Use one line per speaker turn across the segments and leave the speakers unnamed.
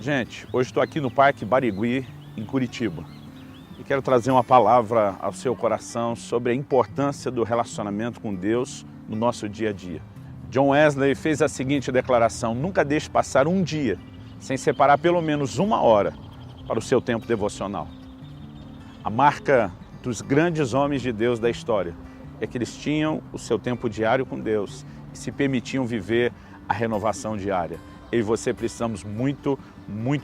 Gente, hoje estou aqui no Parque Barigui, em Curitiba, e quero trazer uma palavra ao seu coração sobre a importância do relacionamento com Deus no nosso dia a dia. John Wesley fez a seguinte declaração: nunca deixe passar um dia sem separar pelo menos uma hora para o seu tempo devocional. A marca dos grandes homens de Deus da história é que eles tinham o seu tempo diário com Deus e se permitiam viver a renovação diária. Eu e você precisamos muito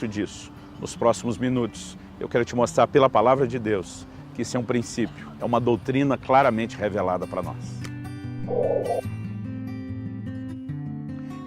disso. Nos próximos minutos, eu quero te mostrar pela palavra de Deus que isso é um princípio, é uma doutrina claramente revelada para nós.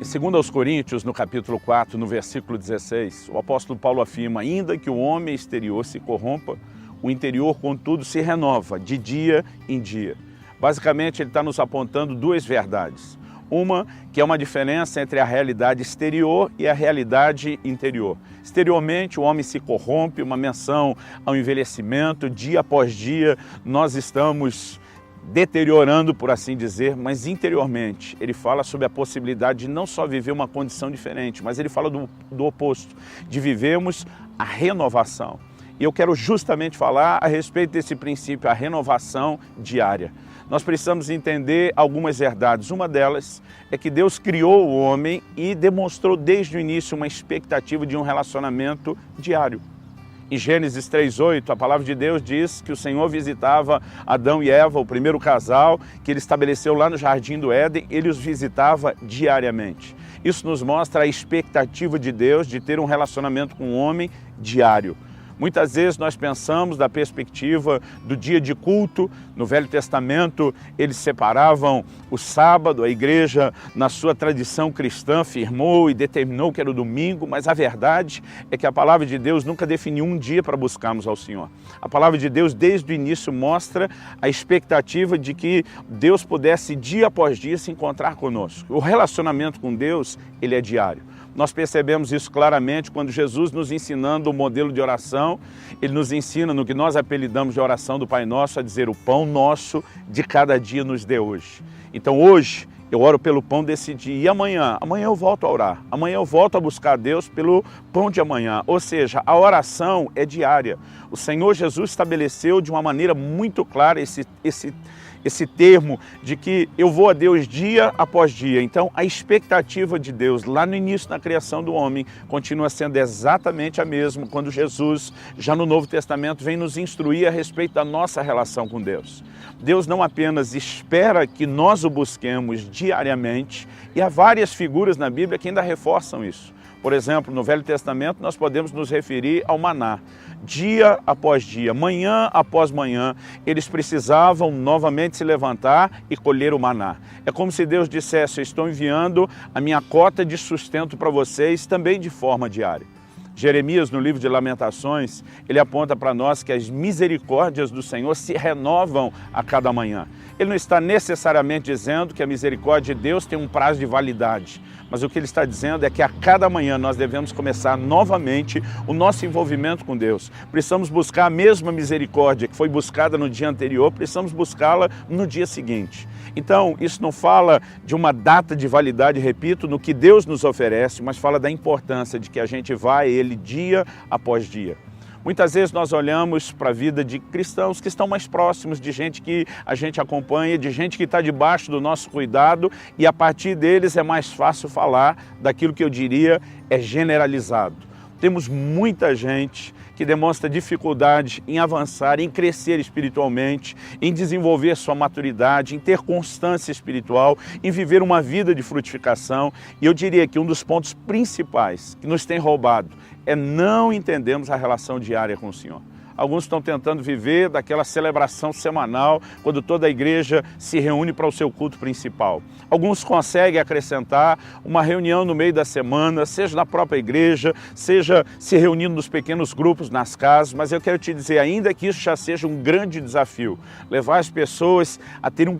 Em 2 Coríntios, no capítulo 4, no versículo 16, o apóstolo Paulo afirma: ainda que o homem exterior se corrompa, o interior, contudo, se renova de dia em dia. Basicamente, ele está nos apontando duas verdades. Uma que é uma diferença entre a realidade exterior e a realidade interior. Exteriormente, o homem se corrompe, uma menção ao envelhecimento, dia após dia nós estamos deteriorando, por assim dizer, mas interiormente ele fala sobre a possibilidade de não só viver uma condição diferente, mas ele fala do oposto, de vivermos a renovação. E eu quero justamente falar a respeito desse princípio, a renovação diária. Nós precisamos entender algumas verdades. Uma delas é que Deus criou o homem e demonstrou desde o início uma expectativa de um relacionamento diário. Em Gênesis 3:8, a palavra de Deus diz que o Senhor visitava Adão e Eva, o primeiro casal que ele estabeleceu lá no Jardim do Éden, ele os visitava diariamente. Isso nos mostra a expectativa de Deus de ter um relacionamento com o homem diário. Muitas vezes nós pensamos da perspectiva do dia de culto. No Velho Testamento, eles separavam o sábado, a igreja, na sua tradição cristã, firmou e determinou que era o domingo, mas a verdade é que a palavra de Deus nunca definiu um dia para buscarmos ao Senhor. A palavra de Deus, desde o início, mostra a expectativa de que Deus pudesse, dia após dia, se encontrar conosco. O relacionamento com Deus, ele é diário. Nós percebemos isso claramente quando Jesus, nos ensinando o modelo de oração, ele nos ensina no que nós apelidamos de oração do Pai Nosso, a dizer: o pão nosso de cada dia nos dê hoje. Então hoje eu oro pelo pão desse dia e amanhã eu volto a orar, amanhã eu volto a buscar a Deus pelo pão de amanhã. Ou seja, a oração é diária. O Senhor Jesus estabeleceu de uma maneira muito clara esse termo de que eu vou a Deus dia após dia. Então a expectativa de Deus lá no início da criação do homem continua sendo exatamente a mesma quando Jesus, já no Novo Testamento, vem nos instruir a respeito da nossa relação com Deus. Deus não apenas espera que nós o busquemos diariamente, e há várias figuras na Bíblia que ainda reforçam isso. Por exemplo, no Velho Testamento nós podemos nos referir ao maná. Dia após dia, manhã após manhã, eles precisavam novamente se levantar e colher o maná. É como se Deus dissesse: eu estou enviando a minha cota de sustento para vocês também de forma diária. Jeremias, no livro de Lamentações, ele aponta para nós que as misericórdias do Senhor se renovam a cada manhã. Ele não está necessariamente dizendo que a misericórdia de Deus tem um prazo de validade, mas o que ele está dizendo é que a cada manhã nós devemos começar novamente o nosso envolvimento com Deus. Precisamos buscar a mesma misericórdia que foi buscada no dia anterior, precisamos buscá-la no dia seguinte. Então, isso não fala de uma data de validade, repito, no que Deus nos oferece, mas fala da importância de que a gente vá a Ele dia após dia. Muitas vezes nós olhamos para a vida de cristãos que estão mais próximos, de gente que a gente acompanha, de gente que está debaixo do nosso cuidado, e a partir deles é mais fácil falar daquilo que eu diria é generalizado. Temos muita gente que demonstra dificuldade em avançar, em crescer espiritualmente, em desenvolver sua maturidade, em ter constância espiritual, em viver uma vida de frutificação. E eu diria que um dos pontos principais que nos tem roubado é não entendermos a relação diária com o Senhor. Alguns estão tentando viver daquela celebração semanal, quando toda a igreja se reúne para o seu culto principal. Alguns conseguem acrescentar uma reunião no meio da semana, seja na própria igreja, seja se reunindo nos pequenos grupos, nas casas, mas eu quero te dizer, ainda que isso já seja um grande desafio, levar as pessoas a ter um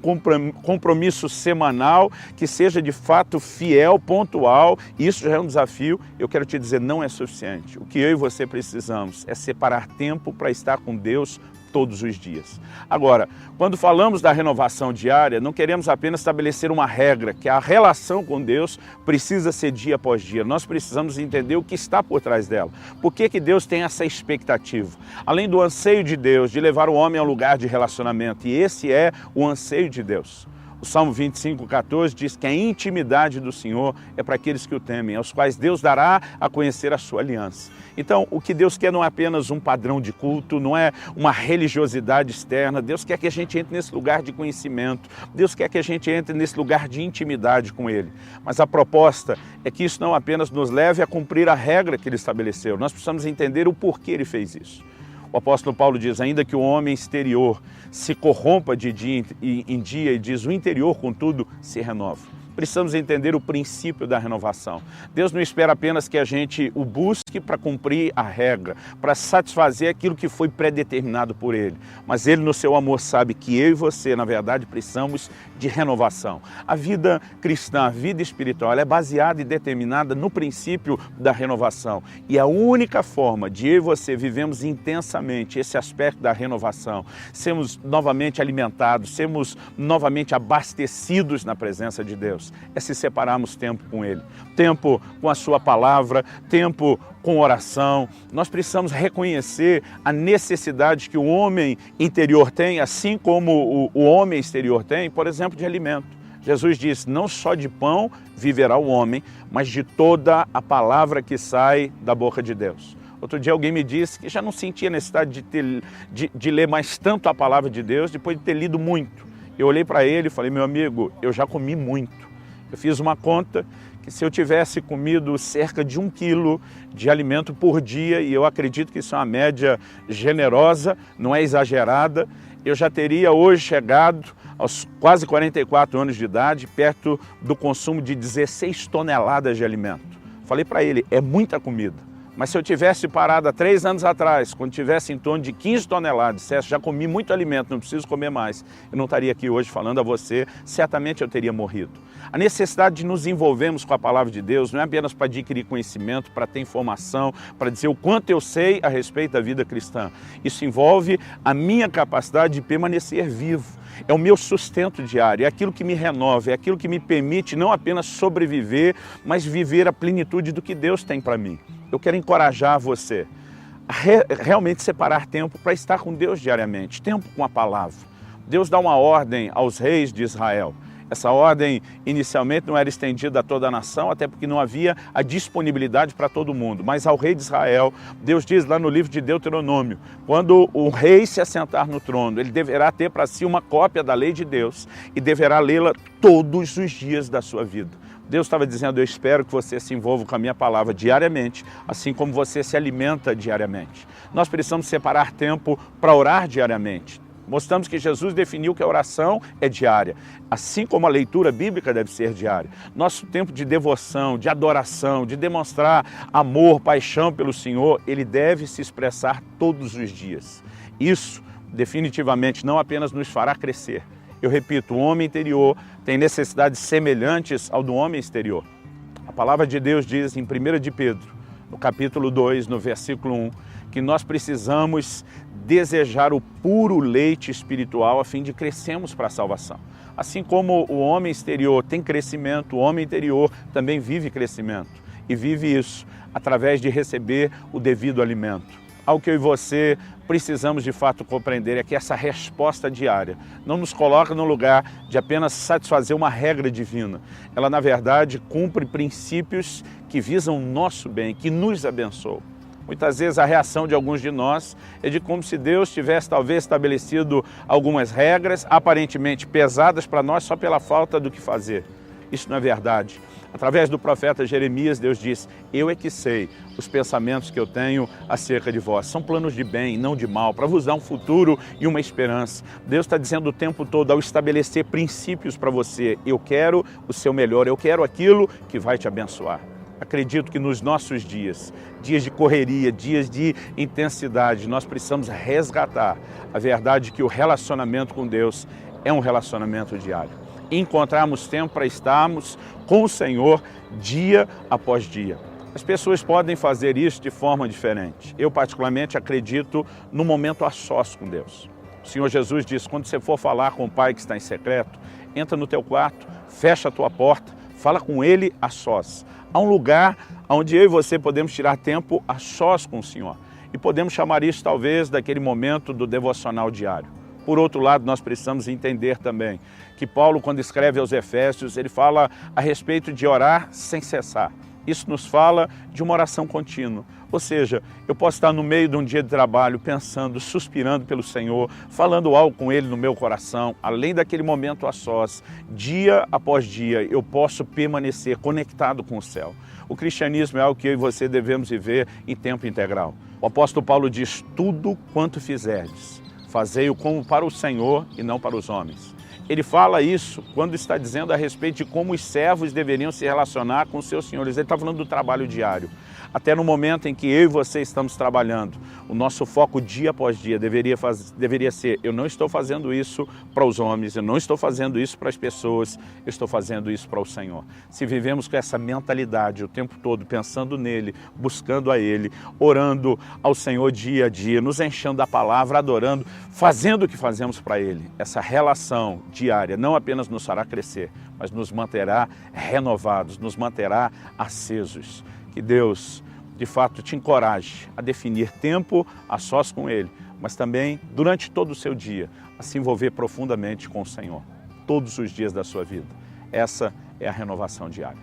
compromisso semanal que seja de fato fiel, pontual, isso já é um desafio, eu quero te dizer, não é suficiente. O que eu e você precisamos é separar tempo para estar com Deus todos os dias. Agora, quando falamos da renovação diária, não queremos apenas estabelecer uma regra, que a relação com Deus precisa ser dia após dia. Nós precisamos entender o que está por trás dela. Por que que Deus tem essa expectativa? Além do anseio de Deus de levar o homem a um lugar de relacionamento, e esse é o anseio de Deus. O Salmo 25:14 diz que a intimidade do Senhor é para aqueles que o temem, aos quais Deus dará a conhecer a sua aliança. Então, o que Deus quer não é apenas um padrão de culto, não é uma religiosidade externa. Deus quer que a gente entre nesse lugar de conhecimento. Deus quer que a gente entre nesse lugar de intimidade com Ele. Mas a proposta é que isso não apenas nos leve a cumprir a regra que Ele estabeleceu. Nós precisamos entender o porquê Ele fez isso. O apóstolo Paulo diz, ainda que o homem exterior se corrompa de dia em dia, e diz, o interior, contudo, se renova. Precisamos entender o princípio da renovação. Deus não espera apenas que a gente o busque para cumprir a regra, para satisfazer aquilo que foi predeterminado por Ele. Mas Ele, no seu amor, sabe que eu e você, na verdade, precisamos de renovação. A vida cristã, a vida espiritual, ela é baseada e determinada no princípio da renovação. E a única forma de eu e você vivemos intensamente esse aspecto da renovação, sermos novamente alimentados, sermos novamente abastecidos na presença de Deus, é se separarmos tempo com Ele, tempo com a sua palavra, tempo com oração. Nós precisamos reconhecer a necessidade que o homem interior tem, assim como o homem exterior tem, por exemplo, de alimento. Jesus disse, não só de pão viverá o homem, mas de toda a palavra que sai da boca de Deus. Outro dia alguém me disse que já não sentia necessidade de ler mais tanto a palavra de Deus depois de ter lido muito. Eu olhei para ele e falei, meu amigo, eu já comi muito. Eu fiz uma conta que se eu tivesse comido cerca de 1 quilo de alimento por dia, e eu acredito que isso é uma média generosa, não é exagerada, eu já teria hoje chegado aos quase 44 anos de idade, perto do consumo de 16 toneladas de alimento. Falei para ele, é muita comida. Mas se eu tivesse parado há 3 anos atrás, quando tivesse em torno de 15 toneladas, dissesse, já comi muito alimento, não preciso comer mais, eu não estaria aqui hoje falando a você, certamente eu teria morrido. A necessidade de nos envolvermos com a palavra de Deus não é apenas para adquirir conhecimento, para ter informação, para dizer o quanto eu sei a respeito da vida cristã. Isso envolve a minha capacidade de permanecer vivo. É o meu sustento diário, é aquilo que me renova, é aquilo que me permite não apenas sobreviver, mas viver a plenitude do que Deus tem para mim. Eu quero encorajar você a realmente separar tempo para estar com Deus diariamente, tempo com a palavra. Deus dá uma ordem aos reis de Israel. Essa ordem inicialmente não era estendida a toda a nação, até porque não havia a disponibilidade para todo mundo. Mas ao rei de Israel, Deus diz lá no livro de Deuteronômio, quando o rei se assentar no trono, ele deverá ter para si uma cópia da lei de Deus e deverá lê-la todos os dias da sua vida. Deus estava dizendo, eu espero que você se envolva com a minha palavra diariamente, assim como você se alimenta diariamente. Nós precisamos separar tempo para orar diariamente. Mostramos que Jesus definiu que a oração é diária, assim como a leitura bíblica deve ser diária. Nosso tempo de devoção, de adoração, de demonstrar amor, paixão pelo Senhor, ele deve se expressar todos os dias. Isso definitivamente não apenas nos fará crescer. Eu repito, o homem interior tem necessidades semelhantes ao do homem exterior. A palavra de Deus diz em 1 de Pedro, no capítulo 2, no versículo 1, que nós precisamos desejar o puro leite espiritual a fim de crescermos para a salvação. Assim como o homem exterior tem crescimento, o homem interior também vive crescimento. E vive isso através de receber o devido alimento. Algo que eu e você precisamos de fato compreender é que essa resposta diária não nos coloca no lugar de apenas satisfazer uma regra divina. Ela, na verdade, cumpre princípios que visam o nosso bem, que nos abençoam. Muitas vezes a reação de alguns de nós é de como se Deus tivesse talvez estabelecido algumas regras aparentemente pesadas para nós só pela falta do que fazer. Isso não é verdade. Através do profeta Jeremias, Deus diz, eu é que sei os pensamentos que eu tenho acerca de vós. São planos de bem, não de mal, para vos dar um futuro e uma esperança. Deus está dizendo o tempo todo, ao estabelecer princípios para você, eu quero o seu melhor, eu quero aquilo que vai te abençoar. Acredito que nos nossos dias, dias de correria, dias de intensidade, nós precisamos resgatar a verdade que o relacionamento com Deus é um relacionamento diário. Encontrarmos tempo para estarmos com o Senhor dia após dia. As pessoas podem fazer isso de forma diferente. Eu, particularmente, acredito no momento a sós com Deus. O Senhor Jesus disse, quando você for falar com o Pai que está em secreto, entra no teu quarto, fecha a tua porta, fala com Ele a sós. Há um lugar onde eu e você podemos tirar tempo a sós com o Senhor. E podemos chamar isso, talvez, daquele momento do devocional diário. Por outro lado, nós precisamos entender também que Paulo, quando escreve aos Efésios, ele fala a respeito de orar sem cessar. Isso nos fala de uma oração contínua. Ou seja, eu posso estar no meio de um dia de trabalho, pensando, suspirando pelo Senhor, falando algo com Ele no meu coração, além daquele momento a sós, dia após dia, eu posso permanecer conectado com o céu. O cristianismo é algo que eu e você devemos viver em tempo integral. O apóstolo Paulo diz, tudo quanto fizerdes, fazei-o como para o Senhor e não para os homens. Ele fala isso quando está dizendo a respeito de como os servos deveriam se relacionar com os seus senhores. Ele está falando do trabalho diário. Até no momento em que eu e você estamos trabalhando, o nosso foco dia após dia deveria ser, eu não estou fazendo isso para os homens, eu não estou fazendo isso para as pessoas, eu estou fazendo isso para o Senhor. Se vivemos com essa mentalidade o tempo todo, pensando nele, buscando a Ele, orando ao Senhor dia a dia, nos enchendo da palavra, adorando, fazendo o que fazemos para Ele, essa relação diária não apenas nos fará crescer, mas nos manterá renovados, nos manterá acesos. Que Deus, de fato, te encoraje a definir tempo a sós com Ele, mas também, durante todo o seu dia, a se envolver profundamente com o Senhor, todos os dias da sua vida. Essa é a renovação diária.